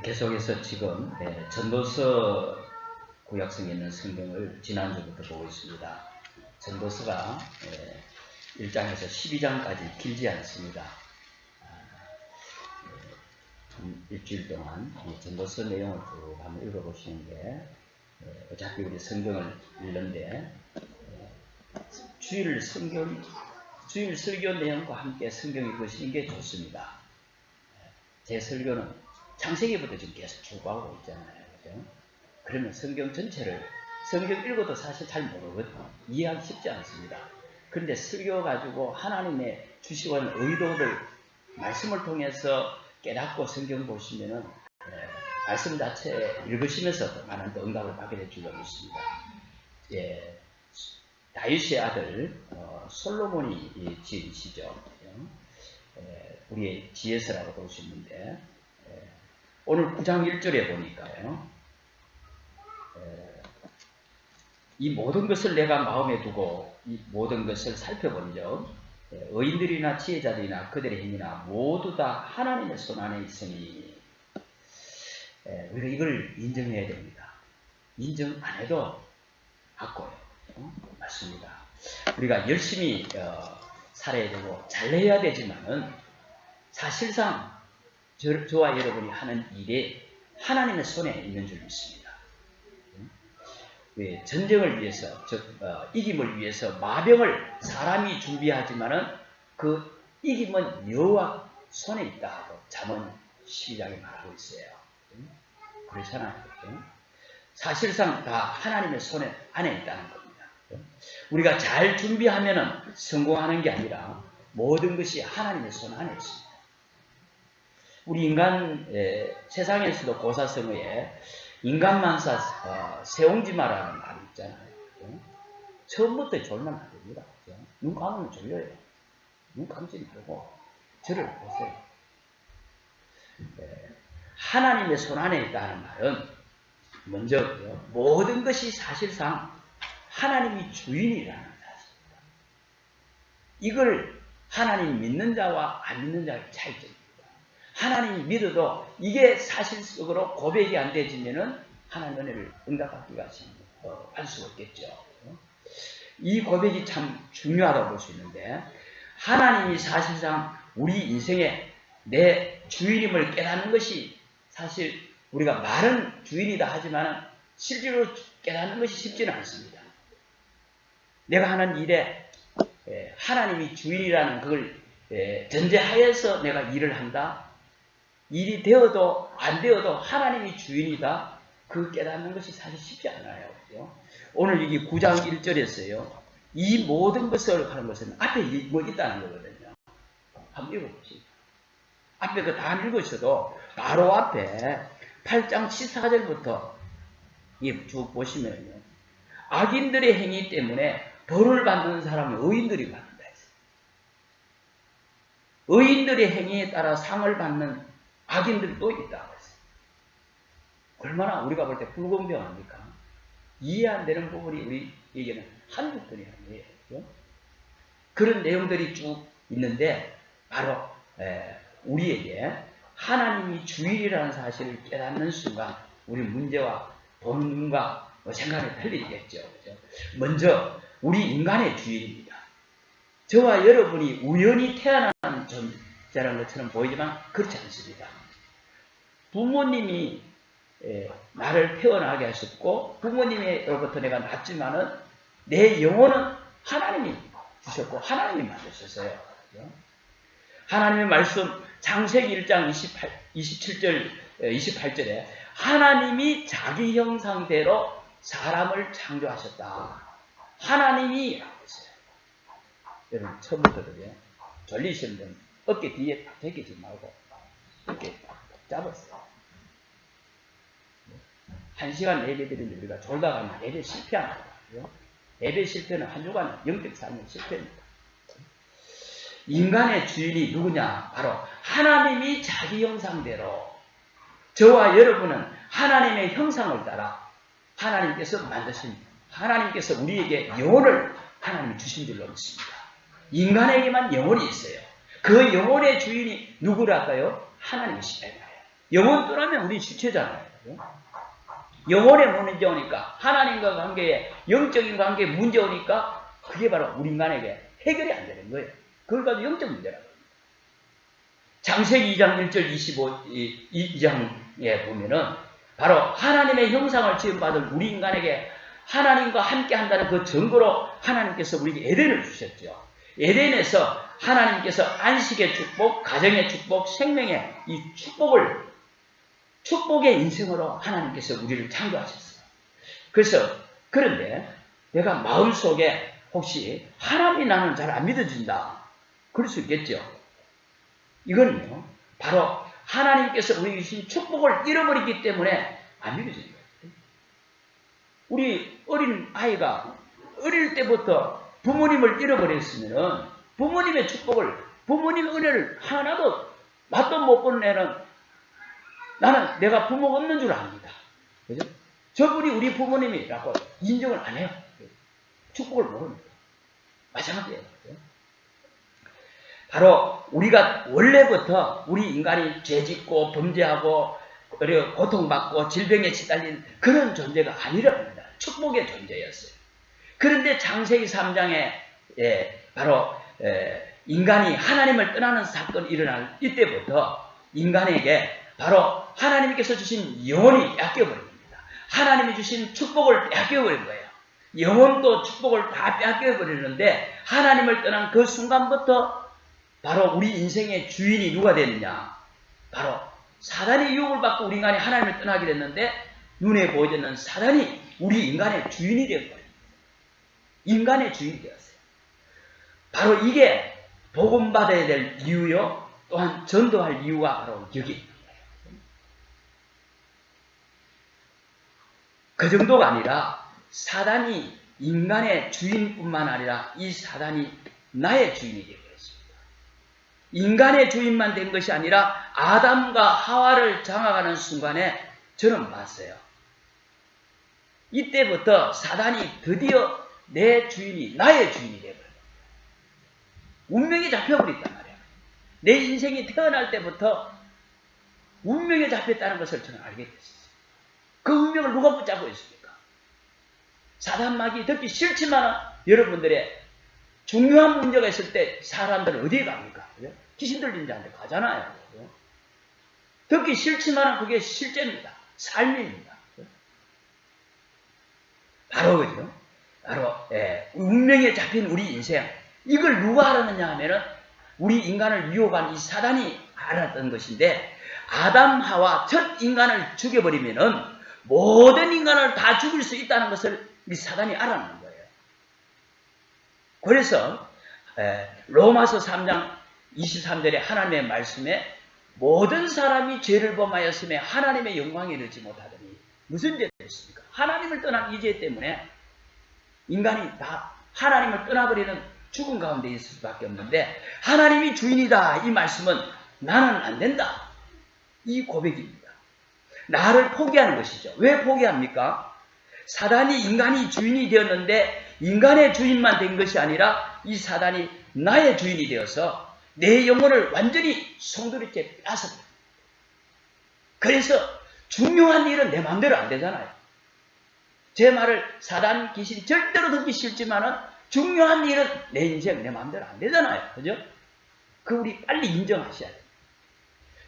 계속해서 지금 전도서 구약성에 있는 성경을 지난주부터 보고 있습니다. 전도서가 1장에서 12장까지 길지 않습니다. 일주일 동안 이 전도서 내용을 쭉 한번 읽어보시는 게 어차피 우리 성경을 읽는데 주일 설교 내용과 함께 성경 읽으시는 게 좋습니다. 제 설교는 창세기부터 지금 계속 쭉 하고 있잖아요. 그죠? 그러면 성경 전체를 성경 읽어도 사실 잘 모르거든요. 이해하기 쉽지 않습니다. 그런데 설교 가지고 하나님의 주시고 하는 의도를 말씀을 통해서 깨닫고 성경 보시면은 말씀 자체 읽으시면서 많은 응답을 받게 될 줄로 믿습니다. 다윗의 아들 솔로몬이 지은 시죠. 우리의 지혜서라고 볼 수 있는데 오늘 9장 1절에 보니까요. 이 모든 것을 내가 마음에 두고 이 모든 것을 살펴본 적 의인들이나 지혜자들이나 그들의 힘이나 모두 다 하나님의 손 안에 있으니 우리가 이걸 인정해야 됩니다. 인정 안 해도 바꿔요. 맞습니다. 우리가 열심히 살아야 되고 잘해야 되지만은 사실상 저와 여러분이 하는 일이 하나님의 손에 있는 줄 믿습니다. 전쟁을 위해서, 이김을 위해서 마병을 사람이 준비하지만은 그 이김은 여호와 손에 있다고 잠언 12장에 말하고 있어요. 그렇잖아요. 사실상 다 하나님의 손에 안에 있다는 겁니다. 우리가 잘 준비하면은 성공하는 게 아니라 모든 것이 하나님의 손 안에 있습니다. 우리 인간 세상에서도 고사성어에 인간만사 세옹지마라는 말이 있잖아요. 처음부터 졸면 안 됩니다. 눈 감으면 졸려요. 눈 감지 말고 저를 보세요. 하나님의 손 안에 있다는 말은 먼저 모든 것이 사실상 하나님이 주인이라는 사실입니다. 이걸 하나님 믿는 자와 안 믿는 자의 차이점입니다. 하나님 믿어도 이게 사실적으로 고백이 안 되지면은 하나님 은혜를 응답받기가 할 수가 없겠죠. 이 고백이 참 중요하다고 볼 수 있는데 하나님이 사실상 우리 인생에 내 주인임을 깨닫는 것이 사실 우리가 말은 주인이다 하지만 실제로 깨닫는 것이 쉽지는 않습니다. 내가 하는 일에 하나님이 주인이라는 그걸 전제하에서 내가 일을 한다. 일이 되어도 안 되어도 하나님이 주인이다. 그 깨닫는 것이 사실 쉽지 않아요. 그죠? 오늘 여기 9장 1절에서요. 이 모든 것을 하는 것은 앞에 뭐 있다는 거거든요. 한번 읽어보시죠. 앞에 그 다 읽으셔도 바로 앞에 8장 14절부터 쭉 보시면요. 악인들의 행위 때문에 벌을 받는 사람은 의인들이 받는다 했어요. 의인들의 행위에 따라 상을 받는 악인들도 있다고 했어요. 얼마나 우리가 볼 때 불공평합니까? 이해 안 되는 부분이 우리에게는 한두 번이 아니에요. 그런 내용들이 쭉 있는데 바로 우리에게 하나님이 주인이라는 사실을 깨닫는 순간 우리 문제와 보는 눈과 생각이 틀리겠죠. 먼저 우리 인간의 주인입니다. 저와 여러분이 우연히 태어난 존재라는 것처럼 보이지만 그렇지 않습니다. 부모님이 나를 태어나게 하셨고 부모님으로부터 내가 났지만은 내 영혼은 하나님이 주셨고 하나님이 만드셨어요. 하나님의 말씀 창세기 1장 27절 28절에 하나님이 자기 형상대로 사람을 창조하셨다. 하나님이 라고 했어요. 여러분 처음부터도요. 졸리시는 분 어깨 뒤에 딱 제끼지 말고 이렇게 잡았어요. 1시간 예배 드리는데 우리가 졸다 가면 예배 실패하는 거예요. 예배 실패는 한 주간 영적 삶의 실패입니다. 인간의 주인이 누구냐? 바로 하나님이 자기 형상대로 저와 여러분은 하나님의 형상을 따라 하나님께서 만드신 하나님께서 우리에게 영혼을 하나님이 주신 줄로 믿습니다. 인간에게만 영혼이 있어요. 그 영혼의 주인이 누구랄까요? 하나님이시다. 영혼 떠나면 우리 시체잖아요. 영혼에 문제 오니까, 하나님과 관계에, 영적인 관계에 문제 오니까 그게 바로 우리 인간에게 해결이 안 되는 거예요. 그걸 가지고 영적 문제라고 합니다. 창세기 2장 1절 2장에 보면은 바로 하나님의 형상을 지음받은 우리 인간에게 하나님과 함께 한다는 그 증거로 하나님께서 우리에게 에덴을 주셨죠. 에덴에서 하나님께서 안식의 축복, 가정의 축복, 생명의 이 축복의 인생으로 하나님께서 우리를 창조하셨어요. 그런데 내가 마음속에 혹시 하나님이 나는 잘 안 믿어진다. 그럴 수 있겠죠. 이거는요, 바로 하나님께서 우리에게 주신 축복을 잃어버리기 때문에 안 믿어지는 거예요. 우리 어린 아이가 어릴 때부터 부모님을 잃어버렸으면 부모님의 축복을, 부모님의 은혜를 하나도 맛도 못 본 애는 나는 내가 부모가 없는 줄 압니다. 그죠? 저분이 우리 부모님이라고 인정을 안 해요. 축복을 모릅니다. 마찬가지예요. 그죠? 바로 우리가 원래부터 우리 인간이 죄짓고 범죄하고 그리고 고통받고 질병에 시달린 그런 존재가 아니랍니다. 축복의 존재였어요. 그런데 창세기 3장에 바로 인간이 하나님을 떠나는 사건이 일어날 이때부터 인간에게 바로 하나님께서 주신 영혼이 뺏겨버립니다. 하나님이 주신 축복을 뺏겨버린 거예요. 영혼도 축복을 다 뺏겨버리는데 하나님을 떠난 그 순간부터 바로 우리 인생의 주인이 누가 되느냐? 바로 사단의 유혹을 받고 우리 인간이 하나님을 떠나게 됐는데 눈에 보이는 사단이 우리 인간의 주인이 되었거든요. 인간의 주인이 되었어요. 바로 이게 복음받아야 될 이유요. 또한 전도할 이유가 바로 여기. 그 정도가 아니라 사단이 인간의 주인뿐만 아니라 이 사단이 나의 주인이 되었습니다. 인간의 주인만 된 것이 아니라 아담과 하와를 장악하는 순간에 저는 봤어요. 이때부터 사단이 드디어 내 주인이 나의 주인이 되어버려요. 운명이 잡혀버렸단 말이에요. 내 인생이 태어날 때부터 운명에 잡혔다는 것을 저는 알게 됐어요. 그 운명을 누가 붙잡고 있습니까? 사단마귀 듣기 싫지만 여러분들의 중요한 문제가 있을 때 사람들은 어디에 갑니까? 귀신 들린 자한테 가잖아요. 듣기 싫지만 그게 실제입니다. 삶입니다. 바로 그죠? 바로 운명에 잡힌 우리 인생. 이걸 누가 알았느냐 하면은 우리 인간을 유혹한 이 사단이 알았던 것인데 아담 하와 첫 인간을 죽여버리면은 모든 인간을 다 죽일 수 있다는 것을 이 사단이 알았는 거예요. 그래서 로마서 3장 23절에 하나님의 말씀에 모든 사람이 죄를 범하였음에 하나님의 영광에 이르지 못하더니 무슨 죄가 있습니까? 하나님을 떠난 이 죄 때문에 인간이 다 하나님을 떠나버리는 죽음 가운데 있을 수밖에 없는데 하나님이 주인이다. 이 말씀은 나는 안 된다. 이 고백입니다. 나를 포기하는 것이죠. 왜 포기합니까? 사단이 인간이 주인이 되었는데 인간의 주인만 된 것이 아니라 이 사단이 나의 주인이 되어서 내 영혼을 완전히 송두리째 뺏어버립니다. 그래서 중요한 일은 내 마음대로 안 되잖아요. 제 말을 사단 귀신 절대로 듣기 싫지만은 중요한 일은 내 인생 내 마음대로 안 되잖아요. 그죠? 그 우리 빨리 인정하셔야 돼요.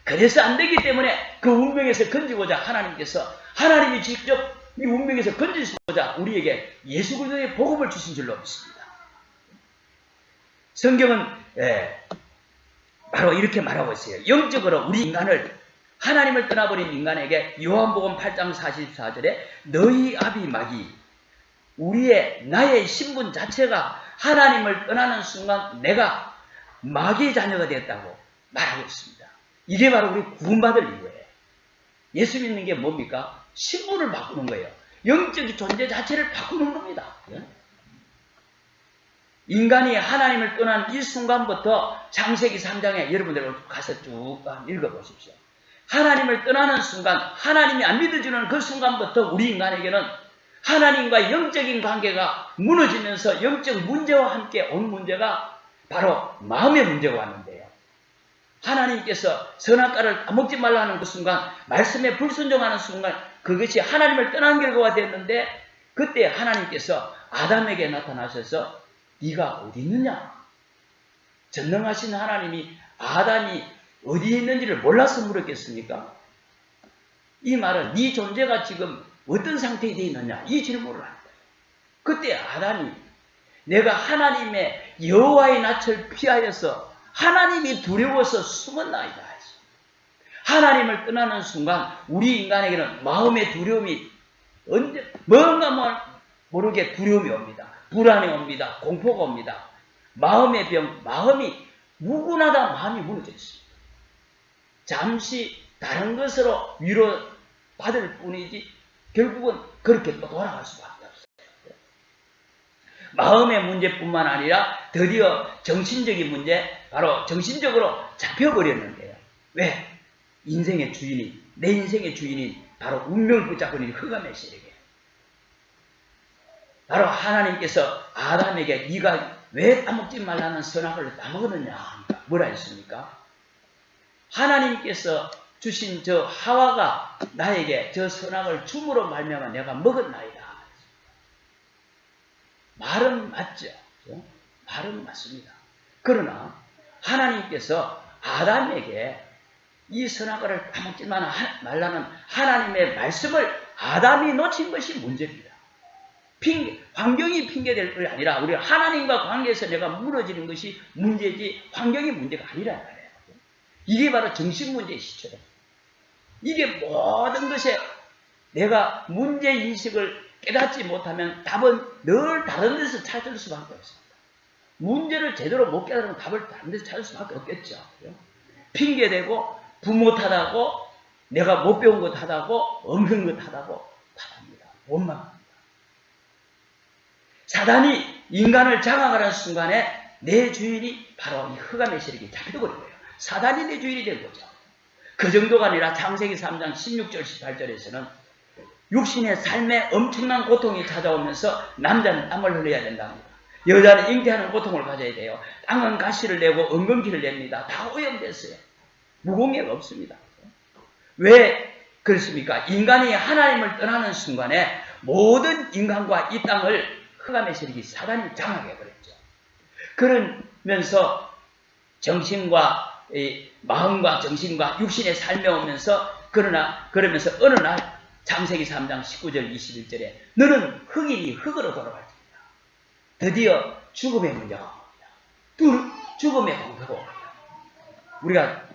그래서 안 되기 때문에 그 운명에서 건지고자 하나님이 직접 이 운명에서 건지시고자 우리에게 예수 그리스도의 복음을 주신 줄로 믿습니다. 성경은 바로 이렇게 말하고 있어요. 영적으로 우리 인간을 하나님을 떠나버린 인간에게 요한복음 8장 44절에 너희 아비 마귀 나의 신분 자체가 하나님을 떠나는 순간 내가 마귀의 자녀가 되었다고 말하고 있습니다. 이게 바로 우리 구원받을 이유예요. 예수 믿는 게 뭡니까? 신분을 바꾸는 거예요. 영적 존재 자체를 바꾸는 겁니다. 인간이 하나님을 떠난 이 순간부터 창세기 3장에 여러분들 가서 쭉 읽어보십시오. 하나님을 떠나는 순간, 하나님이 안 믿어주는 그 순간부터 우리 인간에게는 하나님과 영적인 관계가 무너지면서 영적 문제와 함께 온 문제가 바로 마음의 문제가 왔는데요. 하나님께서 선악과를 따먹지 말라는 그 순간, 말씀에 불순종하는 순간 그것이 하나님을 떠난 결과가 됐는데, 그때 하나님께서 아담에게 나타나셔서 네가 어디 있느냐? 전능하신 하나님이 아담이 어디에 있는지를 몰라서 물었겠습니까? 이 말은 네 존재가 지금 어떤 상태에 되어 있느냐? 이 질문을 하는 거예요. 그때 아담이 내가 하나님의 여호와의 낯을 피하여서 하나님이 두려워서 숨었나이다. 하나님을 떠나는 순간 우리 인간에게는 마음의 두려움이 언제 뭔가 모르게 두려움이 옵니다. 불안이 옵니다. 공포가 옵니다. 마음의 병, 마음이 무근하다 마음이 무너져 있습니다. 잠시 다른 것으로 위로받을 뿐이지 결국은 그렇게 또 돌아갈 수밖에 없어요. 마음의 문제뿐만 아니라 드디어 정신적인 문제, 바로 정신적으로 잡혀버렸는데요. 왜? 인생의 주인이, 내 인생의 주인이 바로 운명을 붙잡고 있는 흑암의 세력이에요. 바로 하나님께서 아담에게 네가 왜 따먹지 말라는 선악을 따먹었느냐? 뭐라 했습니까? 하나님께서 주신 저 하와가 나에게 저 선악을 줌으로 말미암아 내가 먹었나이다. 말은 맞죠. 말은 맞습니다. 그러나 하나님께서 아담에게 이 선악과를 따먹지 말라는 하나님의 말씀을 아담이 놓친 것이 문제입니다. 환경이 핑계될 것이 아니라 우리 하나님과 관계에서 내가 무너지는 것이 문제지 환경이 문제가 아니란 말이에요. 이게 바로 정신문제의 시초다. 이게 모든 것에 내가 문제인식을 깨닫지 못하면 답은 늘 다른 데서 찾을 수밖에 없습니다. 문제를 제대로 못 깨달으면 답을 다른 데서 찾을 수밖에 없겠죠. 핑계대고 부모 탓하고 내가 못 배운 것 탓하고 없는 것 탓하고 탓합니다. 원망합니다. 사단이 인간을 장악하는 순간에 내 주인이 바로 이 흑암의 세력이 잡혀버린 거예요. 사단이 내 주인이 된 거죠. 그 정도가 아니라 창세기 3장 16절 18절에서는 육신의 삶에 엄청난 고통이 찾아오면서 남자는 땀을 흘려야 된답니다. 여자는 잉태하는 고통을 가져야 돼요. 땅은 가시를 내고 엉겅퀴를 냅니다. 다 오염됐어요. 무공예가 없습니다. 왜 그렇습니까? 인간이 하나님을 떠나는 순간에 모든 인간과 이 땅을 흑암의 세력이 사단이 장악해버렸죠. 그러면서 정신과 마음과 정신과 육신의 삶에 오면서 그러면서 어느 날 창세기 3장 19절 21절에 너는 흑인이 흑으로 돌아갈 겁니다. 드디어 죽음의 문제가 옵니다. 죽음의 공포가 옵니다. 우리가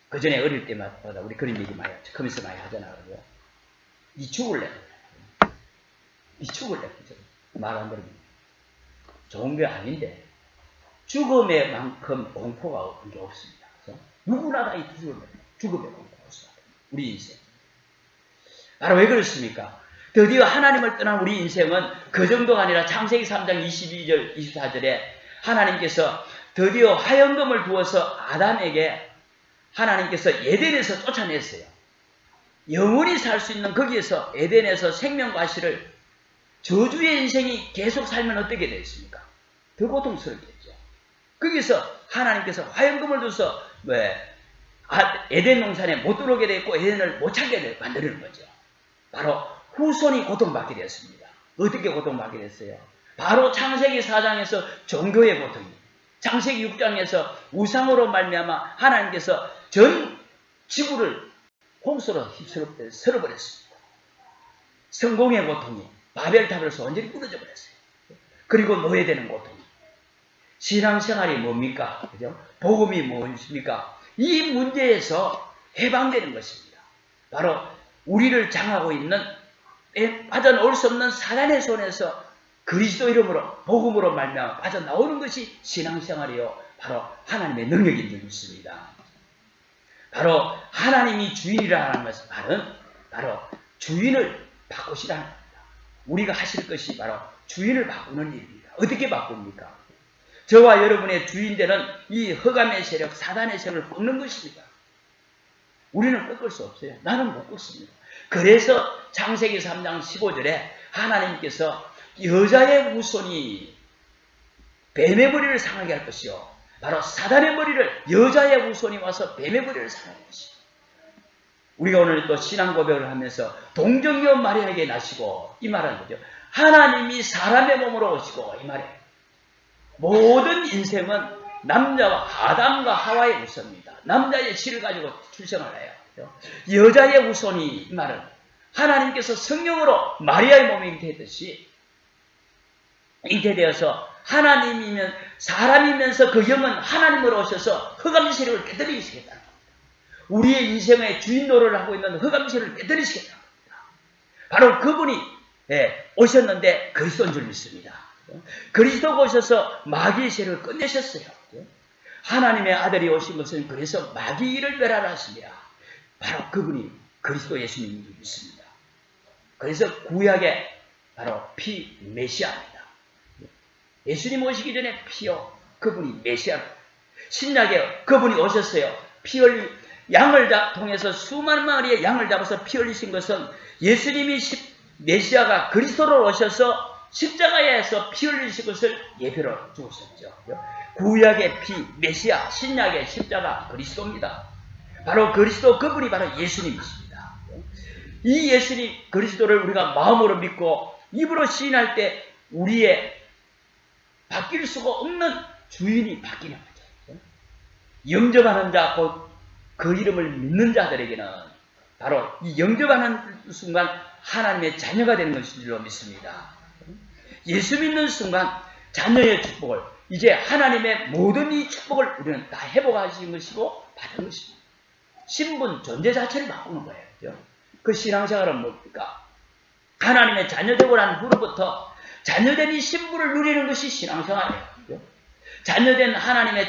그 전에 어릴 때마다 우리 그런 얘기 많이 하죠. 커미스 많이 하잖아요. 이 죽을래. 이 죽을래. 말 안 들으면. 좋은 게 아닌데 죽음의 만큼 공포가 없는 게 없습니다. 그래서 누구나 다 이 죽음의 공포가 없습니다. 우리 인생. 바로 왜 그렇습니까? 드디어 하나님을 떠난 우리 인생은 그 정도가 아니라 창세기 3장 22절 24절에 하나님께서 드디어 화염금을 부어서 아담에게 하나님께서 에덴에서 쫓아냈어요. 영원히 살 수 있는 거기에서 에덴에서 생명과실을 저주의 인생이 계속 살면 어떻게 되겠습니까? 더 고통스럽겠죠. 거기서 하나님께서 화염금을 줘서 에덴 농산에 못 들어오게 됐고 에덴을 못 찾게 만드는 거죠. 바로 후손이 고통받게 되었습니다. 어떻게 고통받게 됐어요? 바로 창세기 4장에서 종교의 고통입니다. 창세기 6장에서 우상으로 말미암아 하나님께서 전 지구를 홍수로 휩쓸어 설어버렸습니다. 성공의 고통이 바벨탑에서 완전히 무너져 버렸어요. 그리고 노예되는 고통이. 신앙생활이 뭡니까? 그죠? 복음이 무엇입니까? 이 문제에서 해방되는 것입니다. 바로 우리를 장하고 있는 빠져나올 수 없는 사단의 손에서 그리스도 이름으로 복음으로 말미암아 빠져나오는 것이 신앙생활이요. 바로 하나님의 능력인 줄 믿습니다. 바로 하나님이 주인이라는 것은 바로 주인을 바꾸시라는 겁니다. 우리가 하실 것이 바로 주인을 바꾸는 일입니다. 어떻게 바꿉니까? 저와 여러분의 주인되는 이 흑암의 세력, 사단의 세력을 꺾는 것입니다. 우리는 꺾을 수 없어요. 나는 못 꺾습니다. 그래서 창세기 3장 15절에 하나님께서 여자의 후손이 뱀의 머리를 상하게 할 것이요 바로 사단의 머리를 여자의 후손이 와서 뱀의 머리를 사는 것입니다. 우리가 오늘 또 신앙 고백을 하면서 동정녀 마리아에게 나시고 이 말하는 거죠. 하나님이 사람의 몸으로 오시고 이 말이에요. 모든 인생은 남자와 아담과 하와의 후손입니다. 남자의 씨를 가지고 출생을 해요. 여자의 후손이 이 말은 하나님께서 성령으로 마리아의 몸에 잉태했듯이 잉태되어서 하나님이면 사람이면서 그 영은 하나님으로 오셔서 흑암 세력을 깨뜨리시겠다는 겁니다. 우리의 인생의 주인 노릇을 하고 있는 흑암 세력을 깨뜨리시겠다는 겁니다. 바로 그분이 오셨는데 그리스도인 줄 믿습니다. 그리스도가 오셔서 마귀의 세력을 끝내셨어요. 하나님의 아들이 오신 것은 그래서 마귀를 멸하라 하십니다. 바로 그분이 그리스도 예수님인 줄 믿습니다. 그래서 구약의 바로 피 메시아입니다. 예수님 오시기 전에 피요 그분이 메시아입니다. 신약에 그분이 오셨어요. 피 흘리 양을 통해서 수많은 마리의 양을 잡아서 피 흘리신 것은 예수님이 메시아가 그리스도로 오셔서 십자가에서 피 흘리신 것을 예표로 주셨죠. 구약의 피 메시아, 신약의 십자가 그리스도입니다. 바로 그리스도 그분이 바로 예수님이십니다. 이 예수님 그리스도를 우리가 마음으로 믿고 입으로 시인할 때 우리의 바뀔 수가 없는 주인이 바뀌는 거죠. 영접하는 자, 곧 그 이름을 믿는 자들에게는 바로 이 영접하는 순간 하나님의 자녀가 되는 것인 줄로 믿습니다. 예수 믿는 순간 자녀의 축복을 이제 하나님의 모든 이 축복을 우리는 다 회복하신 것이고 받은 것입니다. 신분 존재 자체를 바꾸는 거예요. 그렇죠? 그 신앙생활은 뭡니까? 하나님의 자녀되고 난 후로부터 자녀된 이 신분을 누리는 것이 신앙생활이에요. 그렇죠? 자녀된 하나님의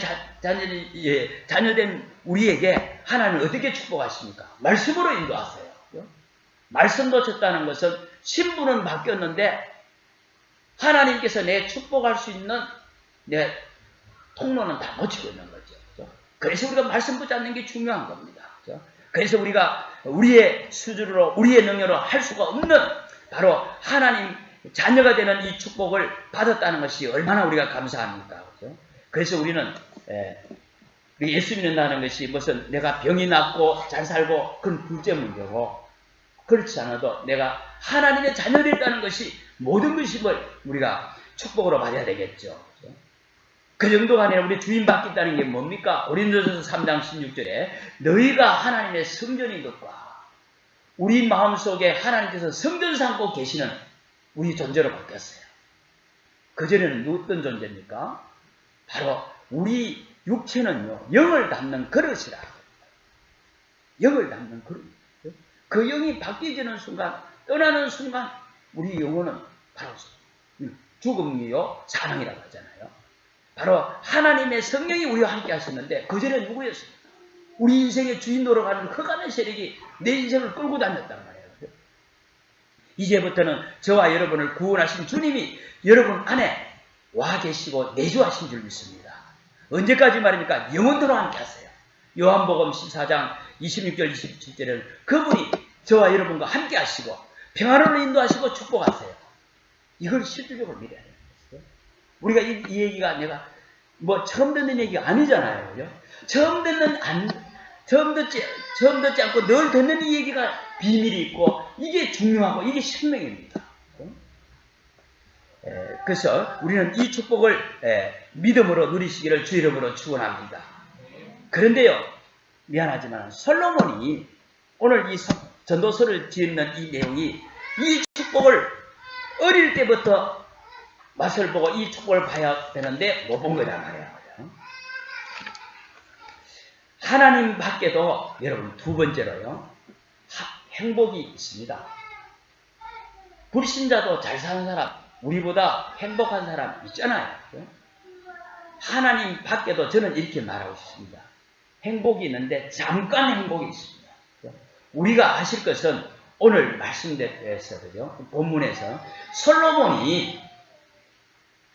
자녀된 우리에게 하나님은 어떻게 축복하십니까? 말씀으로 인도하세요. 그렇죠? 말씀 놓쳤다는 것은 신분은 바뀌었는데 하나님께서 내 축복할 수 있는 내 통로는 다 놓치고 있는 거죠. 그렇죠? 그래서 우리가 말씀 붙잡는 게 중요한 겁니다. 그렇죠? 그래서 우리가 우리의 수준으로 우리의 능력으로 할 수가 없는 바로 하나님 자녀가 되는 이 축복을 받았다는 것이 얼마나 우리가 감사합니까? 그렇죠? 그래서 우리는 예수 믿는다는 것이 무슨 내가 병이 낫고 잘 살고 그건 둘째 문제고 그렇지 않아도 내가 하나님의 자녀됐다는 것이 모든 것임을 우리가 축복으로 받아야 되겠죠. 그렇죠? 그 정도가 아니라 우리 주인 바뀌었다는 게 뭡니까? 고린도전서 3장 16절에 너희가 하나님의 성전인 것과 우리 마음속에 하나님께서 성전 삼고 계시는 우리 존재로 바뀌었어요. 그전에는 어떤 존재입니까? 바로 우리 육체는요, 영을 담는 그릇이라. 영을 담는 그릇. 그 영이 바뀌어지는 순간, 떠나는 순간, 우리 영혼은 바로 죽음이요, 사망이라고 하잖아요. 바로 하나님의 성령이 우리와 함께 하셨는데, 그전에 누구였습니까? 우리 인생의 주인 노릇하는 흑암의 세력이 내 인생을 끌고 다녔단 말이에요. 이제부터는 저와 여러분을 구원하신 주님이 여러분 안에 와 계시고 내주하신 줄 믿습니다. 언제까지 말입니까? 영원토록 함께 하세요. 요한복음 14장 26절 27절은 그분이 저와 여러분과 함께 하시고 평안으로 인도하시고 축복하세요. 이걸 실질적으로 믿어야 되는 거죠. 우리가 이 얘기가 내가 뭐 처음 듣는 얘기가 아니잖아요. 그죠? 처음 듣지 않고 늘 듣는 이 얘기가 비밀이 있고 이게 중요하고 이게 생명입니다. 그래서 우리는 이 축복을 믿음으로 누리시기를 주 이름으로 축원합니다. 그런데요, 미안하지만 솔로몬이 오늘 이 전도서를 짓는 이 내용이 이 축복을 어릴 때부터 맛을 보고 이 축복을 봐야 되는데 못 본 거란 말이에요. 하나님 밖에도 여러분 두 번째로요, 행복이 있습니다. 불신자도 잘 사는 사람, 우리보다 행복한 사람 있잖아요. 하나님 밖에도 저는 이렇게 말하고 싶습니다. 행복이 있는데 잠깐 행복이 있습니다. 우리가 아실 것은 오늘 말씀대로에서 본문에서 솔로몬이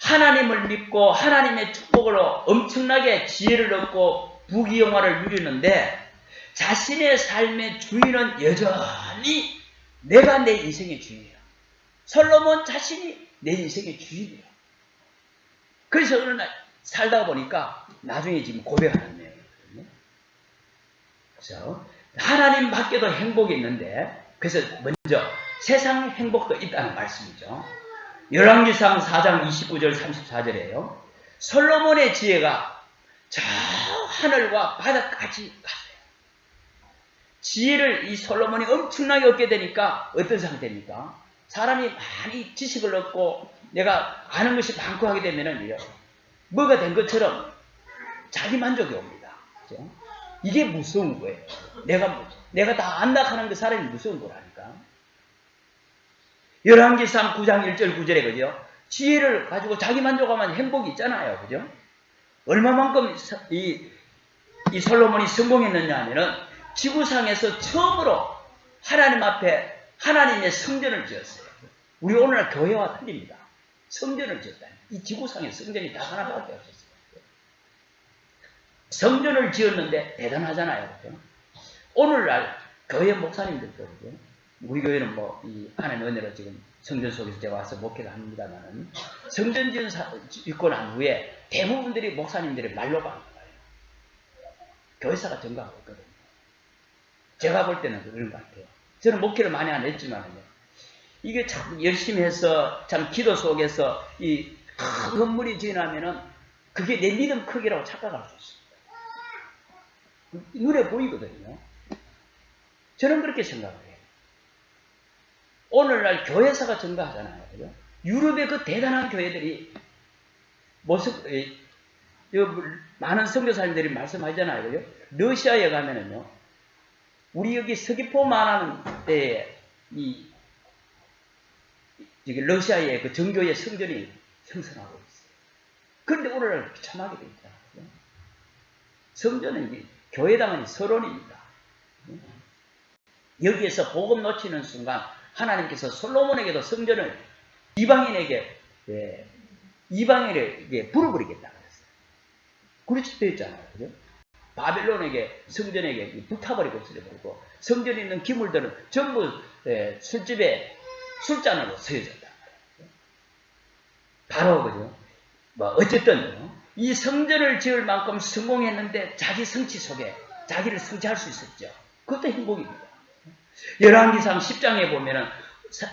하나님을 믿고 하나님의 축복으로 엄청나게 지혜를 얻고 부귀영화를 누리는데 자신의 삶의 주인은 여전히 내가 내 인생의 주인이야. 솔로몬 자신이 내 인생의 주인이에요. 그래서 어느 날 살다 보니까 나중에 지금 고백하는 내용이거든요. 그래서 하나님 밖에도 행복이 있는데, 그래서 먼저 세상 행복도 있다는 말씀이죠. 열왕기상 4장 29절 34절에요. 솔로몬의 지혜가 저 하늘과 바다까지 갔어요. 지혜를 이 솔로몬이 엄청나게 얻게 되니까 어떤 상태입니까? 사람이 많이 지식을 얻고 내가 아는 것이 많고 하게 되면은 뭐가 된 것처럼 자기 만족이 옵니다. 그렇죠? 이게 무서운 거예요. 내가 다 안다 하는 그 사람이 무서운 거라니까. 열왕기상 9장 1절 9절에 그죠? 지혜를 가지고 자기 만족하면 행복이 있잖아요. 그죠? 얼마만큼 이 솔로몬이 성공했느냐 하면은 지구상에서 처음으로 하나님 앞에 하나님의 성전을 지었어요. 우리 오늘날 교회와 틀립니다. 성전을 지었다니. 이 지구상에 성전이 다 하나밖에 없었어요. 성전을 지었는데 대단하잖아요. 그죠? 오늘날 교회 목사님들도 그죠? 우리 교회는 뭐 이 하나님의 은혜로 지금 성전 속에서 제가 와서 목회를 합니다만은 성전 짓고 난 후에 대부분들이 목사님들이 말로 가는 거예요. 교회사가 증가하고 있거든요. 제가 볼 때는 그런 것 같아요. 저는 목회를 많이 안 했지만요. 이게 참 열심히 해서 참 기도 속에서 이 큰 건물이 지나면은 그게 내 믿음 크기라고 착각할 수 있습니다. 눈에 보이거든요. 저는 그렇게 생각을 해요. 오늘날 교회사가 증가하잖아요. 그죠? 유럽의 그 대단한 교회들이 많은 선교사님들이 말씀하잖아요. 그죠? 러시아에 가면은요. 우리 여기 서귀포만 하는 때에 러시아의 그 정교의 성전이 형성하고 있어요. 그런데 오늘날 비참하게 되어 있잖아요. 성전은 교회당은 서론입니다. 여기에서 복음 놓치는 순간 하나님께서 솔로몬에게도 성전을 이방인에게 불어버리겠다 그랬어요. 그렇게 되어 있잖아요. 그죠? 바벨론에게 성전에게 불타버리고 없어져버리고 성전에 있는 기물들은 전부 술집에 술잔으로 쓰여졌다. 바로 그죠? 뭐 어쨌든 이 성전을 지을 만큼 성공했는데 자기 성취 속에 자기를 성취할 수 있었죠. 그것도 행복입니다. 열왕기상 10장에 보면은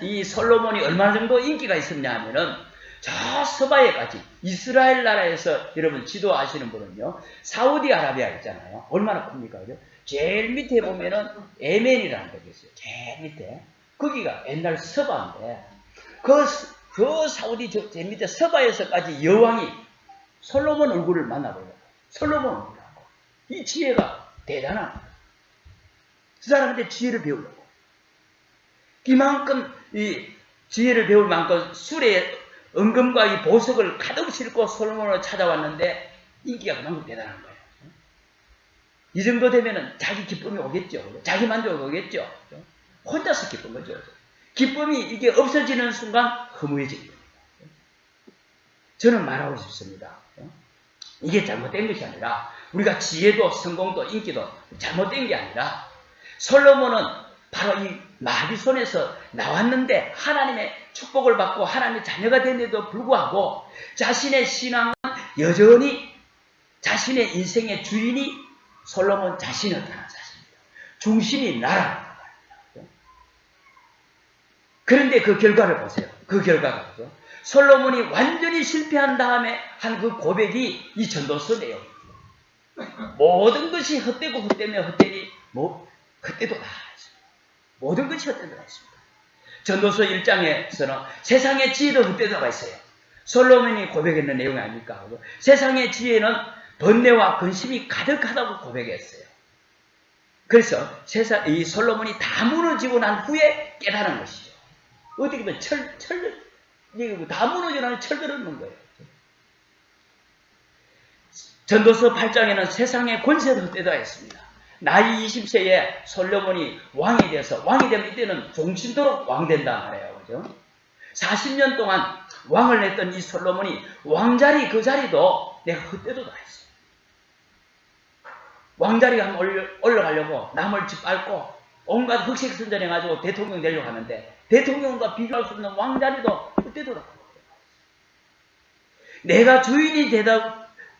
이 솔로몬이 얼마나 정도 인기가 있었냐 하면은 저 서바에까지 이스라엘 나라에서 여러분 지도하시는 분은요 사우디아라비아 있잖아요. 얼마나 큽니까? 그죠? 제일 밑에 보면은 예멘이라는 데가 있어요. 제일 밑에 거기가 옛날 서바인데 그 사우디 제일 밑에 서바에서까지 여왕이 솔로몬 얼굴을 만나보려고 솔로몬 얼굴하고 이 지혜가 대단합니다. 그 사람한테 지혜를 배우려고 이만큼 이 지혜를 배울 만큼 술에 은금과 이 보석을 가득 싣고 솔로몬을 찾아왔는데 인기가 그만큼 대단한 거예요. 이 정도 되면은 자기 기쁨이 오겠죠. 자기 만족이 오겠죠. 혼자서 기쁜 거죠. 기쁨이 이게 없어지는 순간 허무해집니다. 저는 말하고 싶습니다. 이게 잘못된 것이 아니라 우리가 지혜도 성공도 인기도 잘못된 게 아니라 솔로몬은 바로 이 마귀 손에서 나왔는데 하나님의 축복을 받고 하나님의 자녀가 된데도 불구하고 자신의 신앙은 여전히 자신의 인생의 주인이 솔로몬 자신이었다는 사실입니다. 중심이 나라는 말입니다. 그런데 그 결과를 보세요. 그 결과가 뭐죠? 솔로몬이 완전히 실패한 다음에 한 그 고백이 이 전도서 내용입니다. 모든 것이 헛되고 헛되며 헛되니 헛되도다. 모든 것이 헛되도다 했습니다. 전도서 1장에서는 세상의 지혜도 헛되다가 있어요. 솔로몬이 고백했는 내용이 아닙니까? 세상의 지혜는 번뇌와 근심이 가득하다고 고백했어요. 그래서 이 솔로몬이 다 무너지고 난 후에 깨달은 것이죠. 어떻게 보면 다 무너지고 나면 철들었는 거예요. 전도서 8장에는 세상의 권세도 헛되다 했습니다. 나이 20세에 솔로몬이 왕이 돼서 왕이 되면 이때는 종신도록 왕된다 말이에요. 그죠? 40년 동안 왕을 했던 이 솔로몬이 왕자리 그 자리도 내가 헛되도다 했어요. 왕자리에 한번 올라가려고 나물 짓밟고 온갖 흑색선전해가지고 대통령 되려고 하는데 대통령과 비교할 수 없는 왕자리도 헛되도록 내가 주인이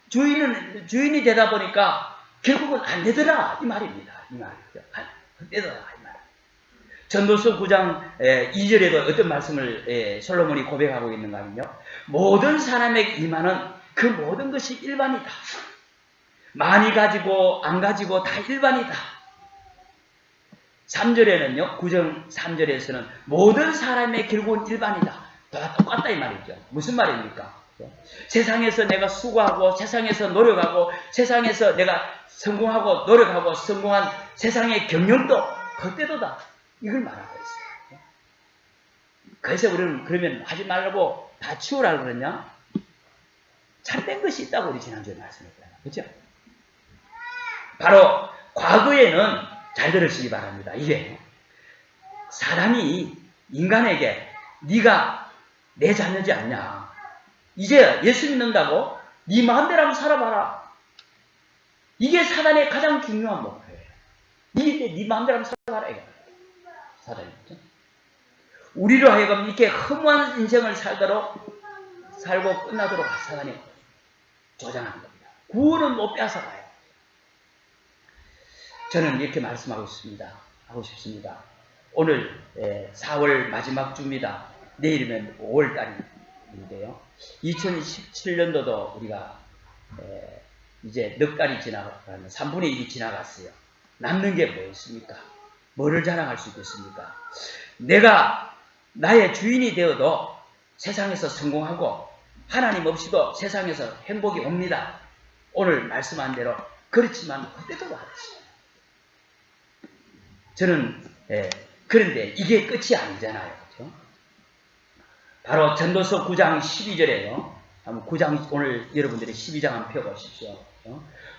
주인이 되다 보니까 결국은 안 되더라. 이 말입니다. 이 말이죠. 안 되더라. 이 말. 전도서 9장 2절에도 어떤 말씀을 솔로몬이 고백하고 있는가 하면요. 모든 사람에게 임하는 그 모든 것이 일반이다. 많이 가지고 안 가지고 다 일반이다. 3절에는요. 9장 3절에서는 모든 사람의 결국은 일반이다. 다 똑같다 이 말이죠. 무슨 말입니까? 세상에서 내가 수고하고 세상에서 노력하고 세상에서 내가 성공하고 노력하고 성공한 세상의 경영도 그때도다. 이걸 말하고 있어요. 그래서 우리는 그러면 하지 말라고 다 치우라고 그러냐? 참된 것이 있다고 우리 지난주에 말씀했잖아요. 그렇죠? 바로 과거에는 잘 들으시기 바랍니다. 이게 사람이 인간에게 네가 내 자녀지 않냐? 이제 예수 믿는다고 네 마음대로 한번 살아봐라. 이게 사단의 가장 중요한 목표예요. 네 마음대로 한번 살아봐라. 이거. 사단이죠. 우리로 하여금 이렇게 허무한 인생을 살고 끝나도록 사단이 조장하는 겁니다. 구원은 못 빼앗아가요. 저는 이렇게 말씀하고 싶습니다. 오늘 4월 마지막 주입니다. 내일이면 5월달인데요. 2017년도도 우리가 이제 넉 달이 지나가면 3분의 1이 지나갔어요. 남는 게 뭐였습니까? 뭐를 자랑할 수 있겠습니까? 내가 나의 주인이 되어도 세상에서 성공하고 하나님 없이도 세상에서 행복이 옵니다. 오늘 말씀한 대로 그렇지만 그때도 말했어요. 저는 그런데 이게 끝이 아니잖아요. 그렇죠? 바로 전도서 9장 12절에요. 9장 오늘 여러분들이 12장 한번 펴보십시오.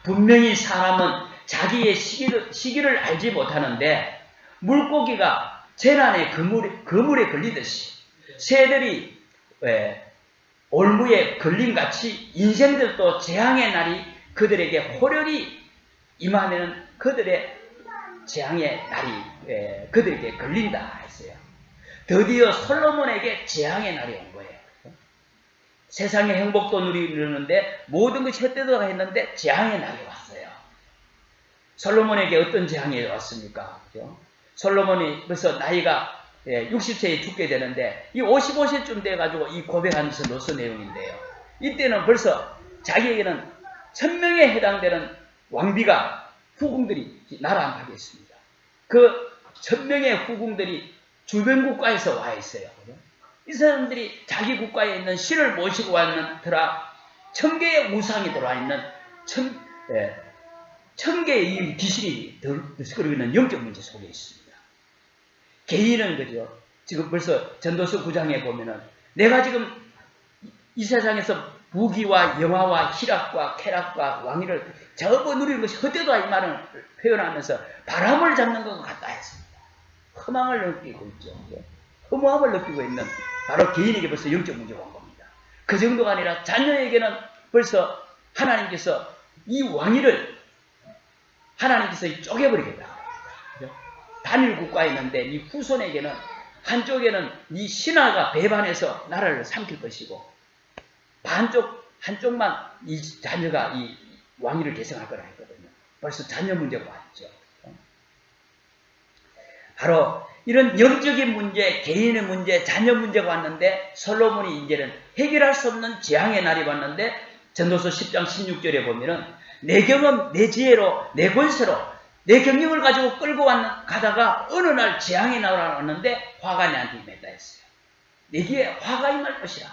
분명히 사람은 자기의 시기를 알지 못하는데 물고기가 재난의 그물에 걸리듯이 새들이 올무에 걸림같이 인생들도 재앙의 날이 그들에게 호련히 임하면 그들의 재앙의 날이 그들에게 걸린다 했어요. 드디어 솔로몬에게 재앙의 날이 온 거예요. 세상의 행복도 누리는데 모든 것이 헛되도록 했는데 재앙의 날이 왔어요. 솔로몬에게 어떤 재앙이 왔습니까? 그죠? 솔로몬이 벌써 나이가 60세에 죽게 되는데 이 55세쯤 돼가지고 이 고백하면서 노서 내용인데요. 이때는 벌써 자기에게는 1000명에 해당되는 왕비가 후궁들이 나라안하게 있습니다. 그 1000명의 후궁들이 주변 국가에서 와 있어요. 이 사람들이 자기 국가에 있는 신을 모시고 왔느라 1000개의 우상이 들어와 있는 1000개의 귀신이 들썩거리고 있는 영적 문제 속에 있습니다. 개인은 그죠. 지금 벌써 전도서 9장에 보면은 내가 지금 이 세상에서 부귀와 영화와 희락과 쾌락과 왕위를 접어 누리는 것이 헛되다 이 말을 표현하면서 바람을 잡는 것 같다 했습니다. 허망을 느끼고 있죠. 허무함을 느끼고 있는 바로 개인에게 벌써 영적 문제가 온 겁니다. 그 정도가 아니라 자녀에게는 벌써 하나님께서 이 왕위를 하나님께서 쪼개버리겠다. 단일 국가에 있는데 이 후손에게는 한쪽에는 이 신하가 배반해서 나라를 삼킬 것이고 한쪽만 이 자녀가 이 왕위를 계승할 거라 했거든요. 벌써 자녀 문제가 왔죠. 바로 이런 영적인 문제, 개인의 문제, 자녀 문제가 왔는데 솔로몬이 이제는 해결할 수 없는 재앙의 날이 왔는데 전도서 10장 16절에 보면은 내 경험, 내 지혜로, 내 권세로 내 경력을 가지고 끌고 가다가 어느 날 재앙이 나왔는데 화가 내한테 임했다 했어요. 내게 화가 임할 것이라.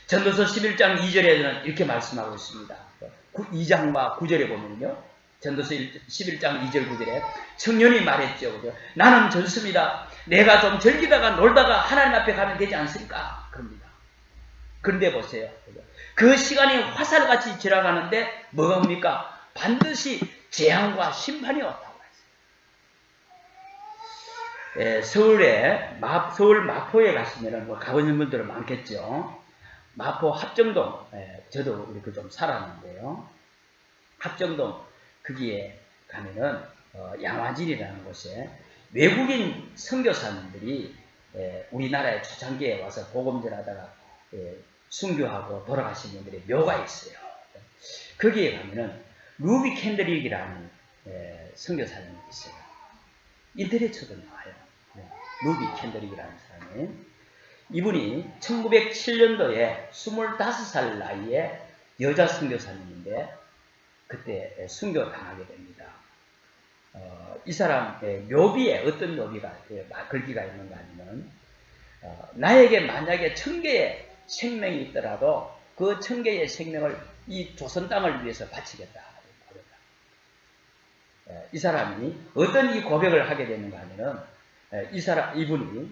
전도서 11장 2절에는 이렇게 말씀하고 있습니다. 2장과 9절에 보면요. 전도서 11장 2절 9절에 청년이 말했죠. 그죠? 나는 젊습니다. 내가 좀 즐기다가 놀다가 하나님 앞에 가면 되지 않습니까? 그럽니다. 그런데 보세요. 그 시간이 화살같이 지나가는데 뭐가 옵니까? 반드시 재앙과 심판이 왔다고 했어요. 서울 마포에 가시면 뭐 가보신 분들은 많겠죠. 마포 합정동, 저도 이렇게 좀 살았는데요. 합정동 거기에 가면은 양화진이라는 곳에 외국인 선교사님들이 우리나라의 초창기에 와서 복음 전하다가 순교하고 돌아가신 분들의 묘가 있어요. 거기에 가면은 루비 캔드릭이라는 선교사님이 있어요. 인터넷 쳐도 나와요. 루비 캔드릭이라는 사람이. 이분이 1907년도에 25살 나이에 여자 선교사님인데 그때 순교 당하게 됩니다. 이 사람의 묘비에 어떤 묘비가 글귀가 있는가 하면 나에게 만약에 1000개의 생명이 있더라도 그 1000개의 생명을 이 조선 땅을 위해서 바치겠다. 이 사람이 어떤 이 고백을 하게 되는가 하면은 이분이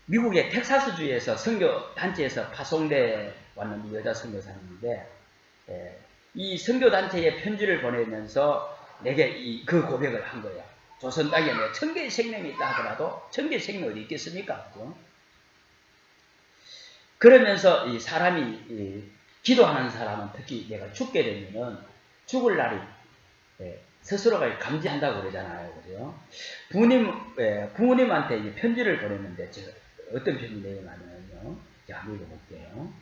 미국의 텍사스주에서 선교 단체에서 파송돼 왔는 여자 선교사님인데 이 선교 단체에 편지를 보내면서 내게 그 고백을 한 거예요. 조선 땅에 1000개의 생명이 있다 하더라도 1000개의 생명이 어디 있겠습니까? 그죠? 그러면서 이 사람이 기도하는 사람은 특히 내가 죽게 되면은 죽을 날이 스스로가 감지한다고 그러잖아요. 그죠? 부모님한테 편지를 보냈는데 어떤 편지 내용이냐면요. 제가 읽어볼게요.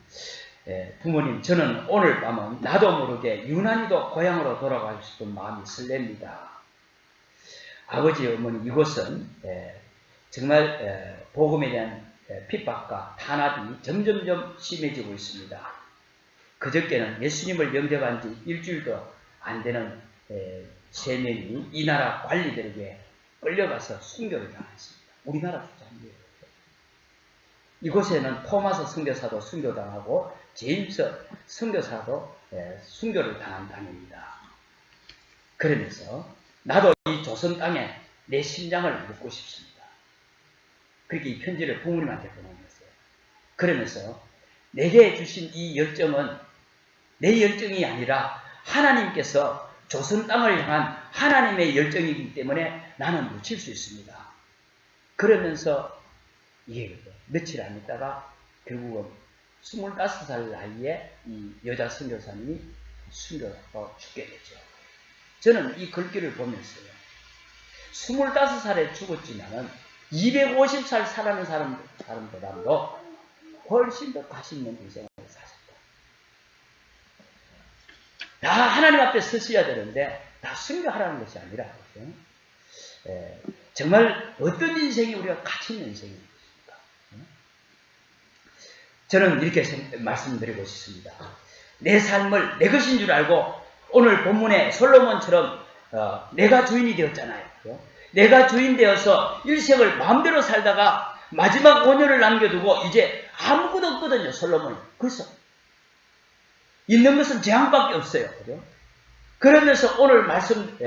부모님, 저는 오늘 밤은 나도 모르게 유난히도 고향으로 돌아가고 싶은 마음이 설렙니다. 아버지, 어머니, 이곳은 정말 복음에 대한 핍박과 탄압이 점점점 심해지고 있습니다. 그저께는 예수님을 영접한 지 일주일도 안 되는 3명이 이 나라 관리들에게 끌려가서 순교를 당했습니다. 우리나라 주장이에요. 이곳에는 토마스 선교사도 순교당하고 제임스 선교사도 순교를 당한 땅입니다. 그러면서 나도 이 조선 땅에 내 심장을 묻고 싶습니다. 그렇게 이 편지를 부모님한테 보내면서요. 그러면서 내게 주신 이 열정은 내 열정이 아니라 하나님께서 조선 땅을 향한 하나님의 열정이기 때문에 나는 묻힐 수 있습니다. 그러면서 이게 며칠 안 있다가 결국은 25살 나이에 이 여자 선교사님이 순교하고 죽게 되죠. 저는 이 글귀를 보면서요. 25살에 죽었지만은 250살 살아는 사람보다도 훨씬 더 가치 있는 인생을 사셨다. 다 하나님 앞에 서셔야 되는데 다 순교하라는 것이 아니라 그렇죠? 정말 어떤 인생이 우리가 가치 있는 인생입니까? 저는 이렇게 말씀드리고 싶습니다. 내 삶을 내 것인 줄 알고 오늘 본문의 솔로몬처럼 내가 주인이 되었잖아요. 그렇죠? 내가 주인 되어서 일생을 마음대로 살다가 마지막 5년을 남겨두고 이제 아무것도 없거든요. 솔로몬이. 그래서 있는 것은 재앙밖에 없어요. 그렇죠? 그러면서 오늘 말씀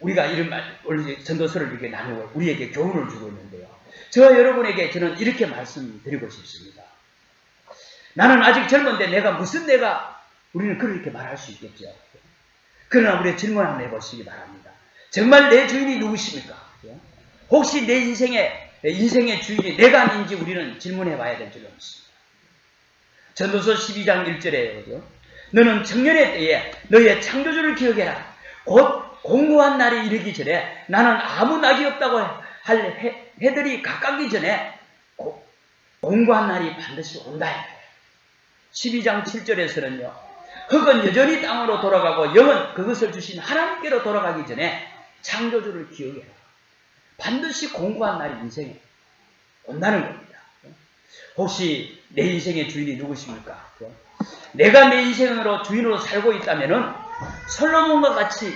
우리가 이런 오늘 전도서를 이렇게 나누고 우리에게 교훈을 주고 있는데요. 저 여러분에게 저는 이렇게 말씀드리고 싶습니다. 나는 아직 젊은데 우리는 그렇게 말할 수 있겠죠. 그러나 우리의 질문 한번 해보시기 바랍니다. 정말 내 주인이 누구십니까? 혹시 내 인생의 주인이 내가 아닌지 우리는 질문해 봐야 될 줄로 믿습니다. 전도서 12장 1절에 너는 청년의 때에 너의 창조주를 기억해라. 곧 공고한 날이 이르기 전에 나는 아무 낙이 없다고 할 해들이 가깝기 전에 공고한 날이 반드시 온다. 12장 7절에서는요. 흙은 여전히 땅으로 돌아가고 영은 그것을 주신 하나님께로 돌아가기 전에 창조주를 기억해라. 반드시 공고한 날이 인생에 온다는 겁니다. 혹시 내 인생의 주인이 누구십니까? 내가 내 인생으로 주인으로 살고 있다면은 솔로몬과 같이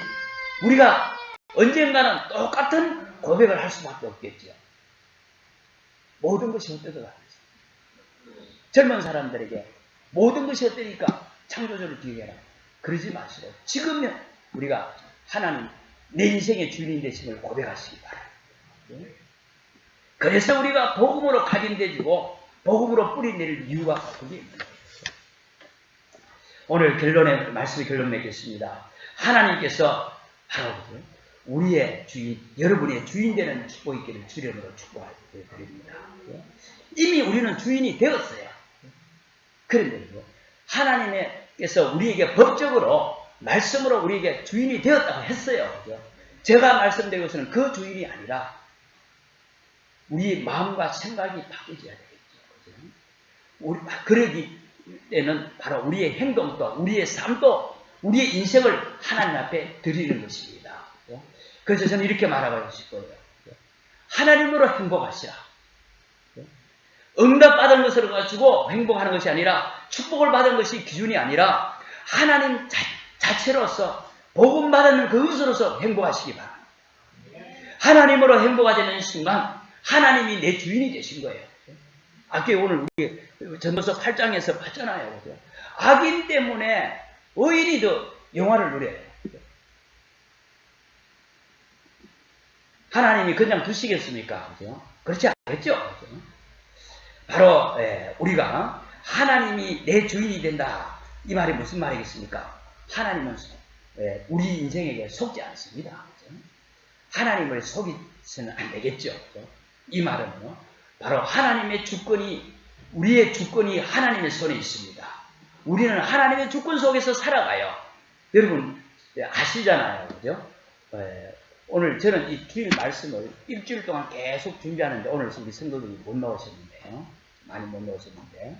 우리가 언젠가는 똑같은 고백을 할 수밖에 없겠죠. 모든 것이 어떠더라. 젊은 사람들에게 모든 것이 어떠니까 창조주를 기억해라. 그러지 마시고 지금 우리가 하나님 내 인생의 주인이 되심을 고백하시기 바랍니다. 그래서 우리가 복음으로 각인되지고 복음으로 뿌리내릴 이유가 그게 있습니다. 오늘 말씀의 결론 맺겠습니다. 하나님께서 바로 우리의 주인, 여러분의 주인 되는 축복 있기를 주련으로 축복드립니다. 이미 우리는 주인이 되었어요. 그런데 하나님께서 우리에게 법적으로 말씀으로 우리에게 주인이 되었다고 했어요. 제가 말씀드린 것은 그 주인이 아니라 우리 마음과 생각이 바뀌어야 되겠죠. 때는 바로 우리의 행동도, 우리의 삶도, 우리의 인생을 하나님 앞에 드리는 것입니다. 그래서 저는 이렇게 말하고 싶어요. 하나님으로 행복하시라. 응답받은 것을 가지고 행복하는 것이 아니라, 축복을 받은 것이 기준이 아니라 하나님 자체로서 복음 받은 그것으로서 행복하시기 바랍니다. 하나님으로 행복가 되는 순간 하나님이 내 주인이 되신 거예요. 아까 오늘 우리 전도서 8장에서 봤잖아요. 그죠? 악인 때문에 의인이 더 영화를 누려요. 하나님이 그냥 두시겠습니까? 그죠? 그렇지 않겠죠? 그죠? 바로 우리가 하나님이 내 주인이 된다. 이 말이 무슨 말이겠습니까? 하나님은 우리 인생에게 속지 않습니다. 그죠? 하나님을 속이서는 안 되겠죠. 그죠? 이 말은요, 바로 하나님의 주권이, 우리의 주권이 하나님의 손에 있습니다. 우리는 하나님의 주권 속에서 살아가요. 여러분 아시잖아요. 그죠? 오늘 저는 이 주일 말씀을 일주일 동안 계속 준비하는데 오늘 우리 성도들이 못 나오셨는데요. 많이 못 나오셨는데,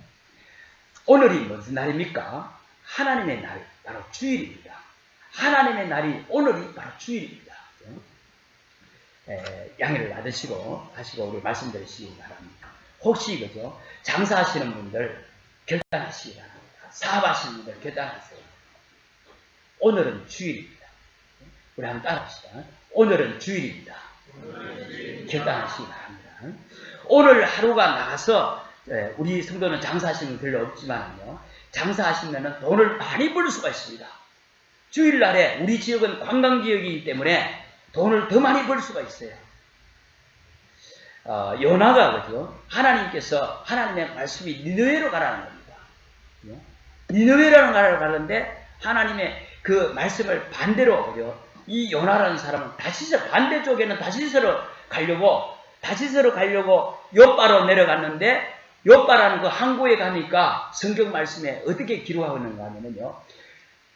오늘이 무슨 날입니까? 하나님의 날, 바로 주일입니다. 하나님의 날이 오늘이 바로 주일입니다. 양해를 받으시고 하시고 우리 말씀 드리시기 바랍니다. 혹시 그죠? 장사하시는 분들 결단하시기 바랍니다. 사업하시는 분들 결단하세요. 오늘은 주일입니다. 우리 한번 따라합시다. 오늘은 주일입니다. 결단하시기 바랍니다. 오늘 하루가 나가서 우리 성도는 장사하시는 분 별로 없지만요, 장사하시면 돈을 많이 벌 수가 있습니다. 주일날에 우리 지역은 관광지역이기 때문에 돈을 더 많이 벌 수가 있어요. 요나가 그죠? 하나님께서 하나님의 말씀이 니느웨로 가라는 겁니다. 니느웨라는 나라를 가는데 하나님의 그 말씀을 반대로 그죠? 이 요나라는 사람은 다시스 반대쪽에는 다시스로 가려고 요바로 내려갔는데, 요바라는 그 항구에 가니까 성경 말씀에 어떻게 기록하고 있는가 하면요,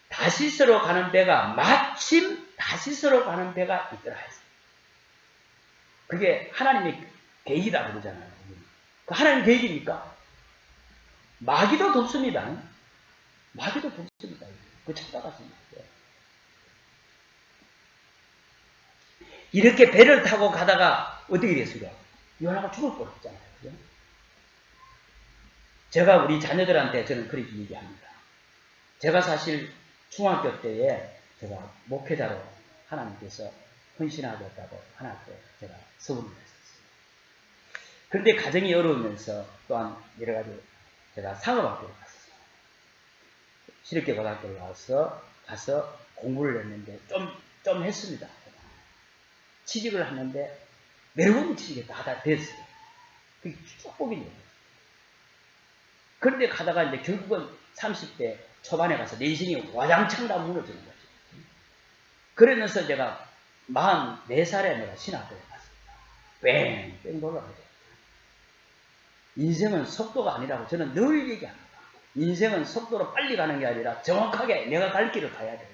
다시스로 가는 배가 마침 다시스로 가는 배가 있더라 했어요. 그게 하나님의 계획이다 그러잖아요. 그 하나님 계획입니까? 마귀도 돕습니다. 마귀도 돕습니다. 그 찾아갔습니다. 이렇게 배를 타고 가다가 어떻게 됐어요? 요나가 죽을 뻔했잖아요. 그죠? 제가 우리 자녀들한테 저는 그렇게 얘기합니다. 제가 사실 중학교 때에 제가 목회자로 하나님께서 헌신하겠다고 하나님께 제가 서운을 했었어요. 그런데 가정이 어려우면서 또한 여러 가지 제가 상업학교를 갔었어요. 실업계 고등학교를 가서 공부를 했는데 좀 했습니다. 취직을 하는데 매우 취직이 다 됐어요. 그게 축복이네요. 그런데 가다가 이제 결국은 30대 초반에 가서 내 인생이 와장창 다 무너지는 거죠. 그러면서 제가 44살에 내가 신학교에 갔습니다. 뺑뺑 돌아가죠. 인생은 속도가 아니라고 저는 늘 얘기합니다. 인생은 속도로 빨리 가는 게 아니라 정확하게 내가 갈 길을 가야 돼요.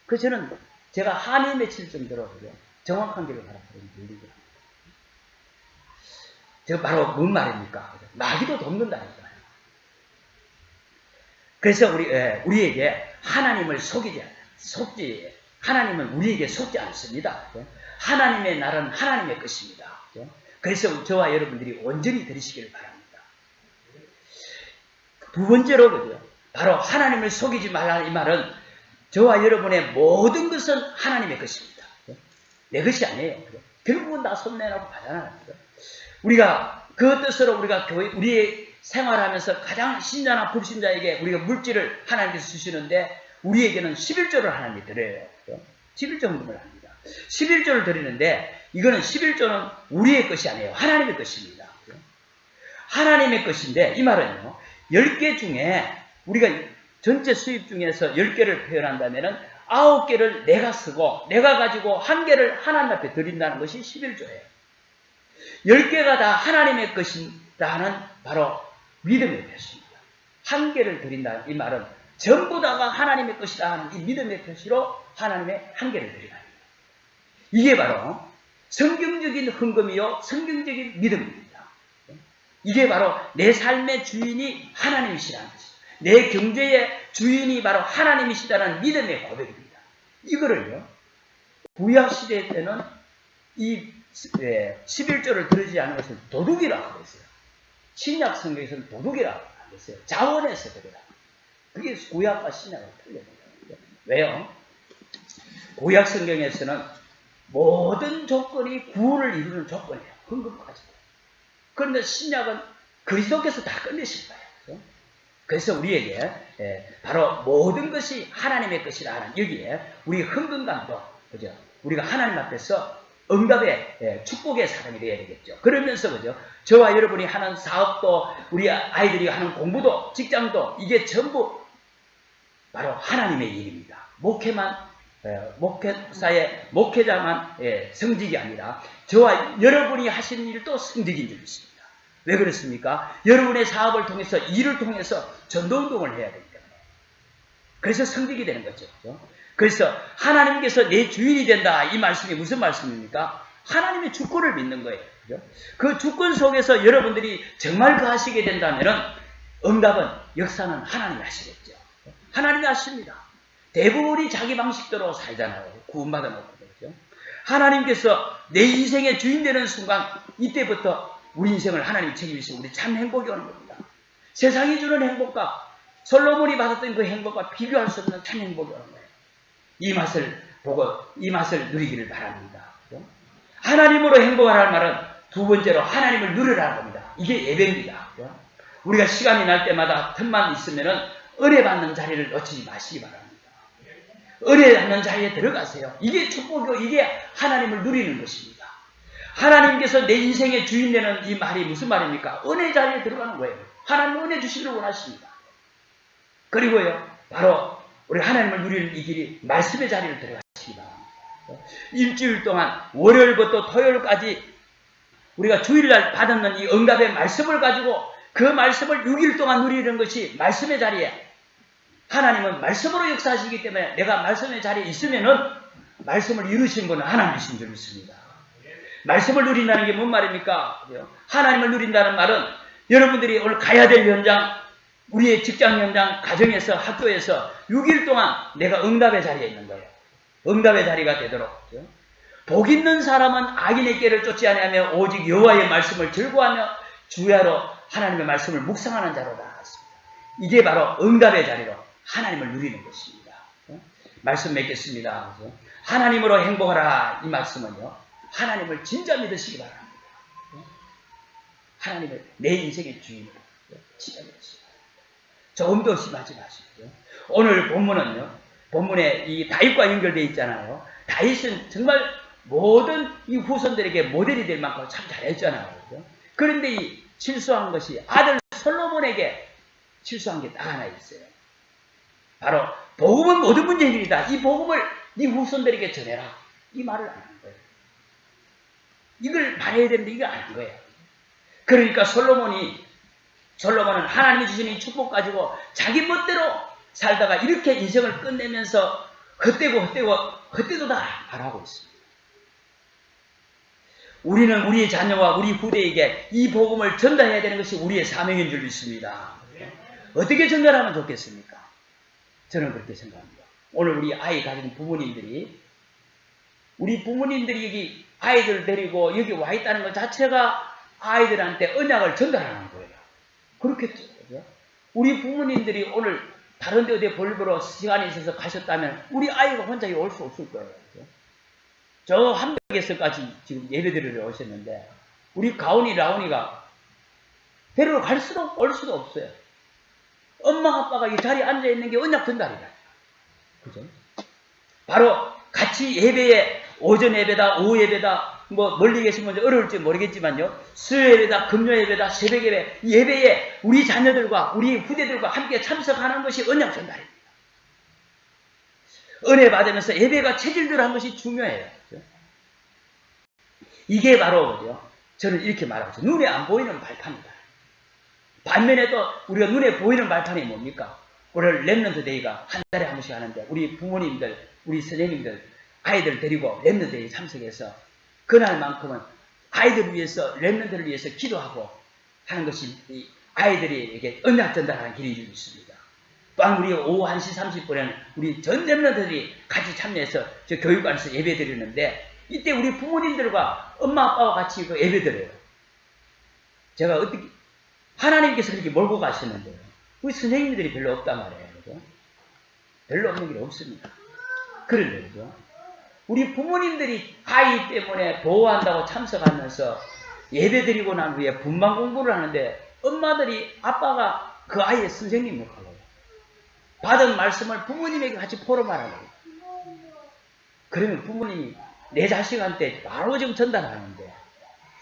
그래서 저는 제가 한이 맺힐 정도로 정확한 길을 가라 그런 얘기를 합니다. 제가 바로 뭔 말입니까? 마귀도 돕는다니까요. 그래서 우리에게 하나님을 하나님은 우리에게 속지 않습니다. 하나님의 날은 하나님의 것입니다. 그래서 저와 여러분들이 온전히 들으시기를 바랍니다. 두 번째로 바로 하나님을 속이지 말라는 이 말은 저와 여러분의 모든 것은 하나님의 것입니다. 내 것이 아니에요. 결국은 다 손 내놓고 가잖아요. 우리가 그 뜻으로 우리가 우리의 생활하면서 가장 신자나 불신자에게 우리가 물질을 하나님께서 주시는데, 우리에게는 11조를 하나님이 드려요. 11조 헌금을 합니다. 11조를 드리는데, 이거는 11조는 우리의 것이 아니에요. 하나님의 것입니다. 하나님의 것인데, 이 말은요, 10개 중에 우리가 전체 수입 중에서 10개를 표현한다면은 9개를 내가 쓰고 내가 가지고 1개를 하나님 앞에 드린다는 것이 11조예요. 10개가 다 하나님의 것이라는 바로 믿음의 표시입니다. 1개를 드린다는 이 말은 전부 다가 하나님의 것이다 하는 이 믿음의 표시로 하나님의 1개를 드린다. 이게 바로 성경적인 헌금이요 성경적인 믿음입니다. 이게 바로 내 삶의 주인이 하나님이시라는 것이죠. 내 경제의 주인이 바로 하나님이시다는 믿음의 고백입니다. 이거를요, 구약시대 때는 이 11조를 들으지 않은 것을 도둑이라고 했어요. 신약 성경에서는 도둑이라고 했어요. 자원에서 그래요. 그게 구약과 신약은 틀려요. 왜요? 구약 성경에서는 모든 조건이 구원을 이루는 조건이에요. 헌금까지. 그런데 신약은 그리스도께서 다 끝내신 거예요. 그렇죠? 그래서 우리에게 바로 모든 것이 하나님의 것이라 하는 여기에 우리 헌금감도, 그죠? 우리가 하나님 앞에서 응답의 축복의 사람이 되어야 되겠죠. 그러면서 그죠? 저와 여러분이 하는 사업도, 우리 아이들이 하는 공부도, 직장도, 이게 전부 바로 하나님의 일입니다. 목회사의 목회자만 성직이 아니라 저와 여러분이 하시는 일도 성직인 줄 믿습니다. 왜 그렇습니까? 여러분의 사업을 통해서, 일을 통해서 전도운동을 해야 되기 때문에. 그래서 성직이 되는 거죠. 그래서 하나님께서 내 주인이 된다, 이 말씀이 무슨 말씀입니까? 하나님의 주권을 믿는 거예요. 그 주권 속에서 여러분들이 정말 그 하시게 된다면 응답은, 역사는 하나님이 하시겠죠. 하나님이 하십니다. 대부분이 자기 방식대로 살잖아요. 구원받아 놓고. 그렇죠? 하나님께서 내 인생의 주인 되는 순간, 이때부터 우리 인생을 하나님이 책임지시고 우리 참 행복이 오는 겁니다. 세상이 주는 행복과 솔로몬이 받았던 그 행복과 비교할 수 없는 참 행복이 오는 거예요. 이 맛을 보고 이 맛을 누리기를 바랍니다. 그렇죠? 하나님으로 행복하라는 말은 두 번째로 하나님을 누리라는 겁니다. 이게 예배입니다. 그렇죠? 우리가 시간이 날 때마다 틈만 있으면은 은혜 받는 자리를 놓치지 마시기 바랍니다. 은혜 받는 자리에 들어가세요. 이게 축복이고 이게 하나님을 누리는 것입니다. 하나님께서 내 인생의 주인 되는 이 말이 무슨 말입니까? 은혜 자리에 들어가는 거예요. 하나님 은혜 주시기를 원하십니다. 그리고요, 바로 우리 하나님을 누리는 이 길이 말씀의 자리를 들어가시기 바랍니다. 일주일 동안 월요일부터 토요일까지 우리가 주일날 받았는 이 응답의 말씀을 가지고 그 말씀을 6일 동안 누리는 것이 말씀의 자리에, 하나님은 말씀으로 역사하시기 때문에 내가 말씀의 자리에 있으면은 말씀을 이루신 분은 하나님이신 줄 믿습니다. 말씀을 누린다는 게 뭔 말입니까? 하나님을 누린다는 말은 여러분들이 오늘 가야 될 현장, 우리의 직장 현장, 가정에서, 학교에서 6일 동안 내가 응답의 자리에 있는 거예요. 응답의 자리가 되도록. 복 있는 사람은 악인의 길을 쫓지 아니하며 오직 여호와의 말씀을 즐거워하며 주야로 하나님의 말씀을 묵상하는 자로다. 이게 바로 응답의 자리로 하나님을 누리는 것입니다. 말씀 맺겠습니다. 하나님으로 행복하라, 이 말씀은요, 하나님을 진짜 믿으시기 바랍니다. 하나님을 내 인생의 주인으로 진짜 믿으시기 바랍니다. 조금도 의심하지 마십시오. 오늘 본문은요, 본문에 이 다윗과 연결되어 있잖아요. 다윗은 정말 모든 이 후손들에게 모델이 될 만큼 참 잘했잖아요. 그런데 이 실수한 것이 아들 솔로몬에게 실수한 게 딱 하나 있어요. 바로 복음은 모든 문제의 일이다. 이 복음을 네 후손들에게 전해라. 이 말을 안 한 거예요. 이걸 말해야 되는데 이걸 안 한 거예요. 그러니까 솔로몬은 하나님이 주신 이 축복 가지고 자기 멋대로 살다가 이렇게 인생을 끝내면서 헛되도 다 말하고 있습니다. 우리는 우리의 자녀와 우리 후대에게 이 복음을 전달해야 되는 것이 우리의 사명인 줄 믿습니다. 어떻게 전달하면 좋겠습니까? 저는 그렇게 생각합니다. 오늘 우리 아이 가진 부모님들이, 우리 부모님들이 여기 아이들 데리고 여기 와 있다는 것 자체가 아이들한테 언약을 전달하는 거예요. 그렇겠죠. 우리 부모님들이 오늘 다른 데 어디 볼보러 시간이 있어서 가셨다면 우리 아이가 혼자 올 수 없을 거예요. 저 함덕에서까지 지금 예배드리러 오셨는데 우리 가온이 라온이가 데리러 갈 수도 올 수도 없어요. 엄마 아빠가 이 자리에 앉아있는 게 언약 전달이다. 그죠? 바로 같이 예배에 오전 예배다, 오후 예배다, 뭐 멀리 계신 분들 어려울지 모르겠지만요, 수요 예배다, 금요 예배다, 새벽 예배, 이 예배에 우리 자녀들과 우리 후대들과 함께 참석하는 것이 언약 전달입니다. 은혜 받으면서 예배가 체질들한 것이 중요해요. 그죠? 이게 바로 그죠? 저는 이렇게 말하고 있어요. 눈에 안 보이는 발판이다. 반면에 또 우리가 눈에 보이는 발판이 뭡니까? 오늘 랩런트 데이가 한 달에 한 번씩 하는데 우리 부모님들, 우리 선생님들, 아이들 데리고 랩런트 데이 참석해서 그날만큼은 아이들을 위해서, 랩런트를 위해서 기도하고 하는 것이 아이들에게 언약 전달하는 길이 좀 있습니다. 또한 우리 오후 1시 30분에는 우리 전 랩런트들이 같이 참여해서 저 교육관에서 예배 드리는데 이때 우리 부모님들과 엄마 아빠와 같이 그 예배 드려요. 제가 어떻게 하나님께서 그렇게 몰고 가시는데요. 우리 선생님들이 별로 없단 말이에요. 그죠? 별로 없는 게 없습니다. 그런데 그죠? 우리 부모님들이 아이 때문에 보호한다고 참석하면서 예배 드리고 난 후에 분방 공부를 하는데 엄마들이 아빠가 그 아이의 선생님을 하고 받은 말씀을 부모님에게 같이 포럼하라고. 그러면 부모님이 내 자식한테 바로 지금 전달하는데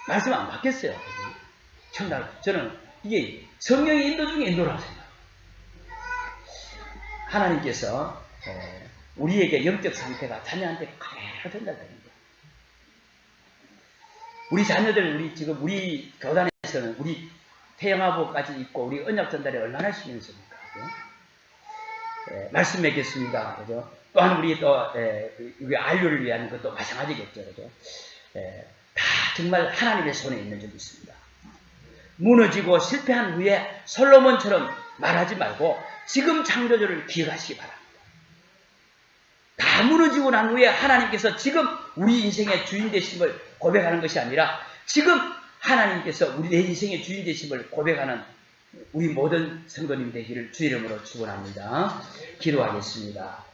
말씀 안 받겠어요. 저는 이게 성령의 인도 중에 인도라고 생각해요. 하나님께서 우리에게 영적 상태가 자녀한테 그대로 전달됩니다. 우리 자녀들, 우리 교단에서는 우리 태영아부까지 있고 우리 언약 전달에 얼마나 신경 씁니까? 말씀 맺겠습니다. 그죠? 또한 우리 우리 안료를 위한 것도 마찬가지겠죠. 그죠? 다 정말 하나님의 손에 있는 점이 있습니다. 무너지고 실패한 후에 솔로몬처럼 말하지 말고 지금 창조주를 기억하시기 바랍니다. 다 무너지고 난 후에 하나님께서 지금 우리 인생의 주인 되심을 고백하는 것이 아니라 지금 하나님께서 우리 내 인생의 주인 되심을 고백하는 우리 모든 성도님 되기를 주 이름으로 축원합니다. 기도하겠습니다.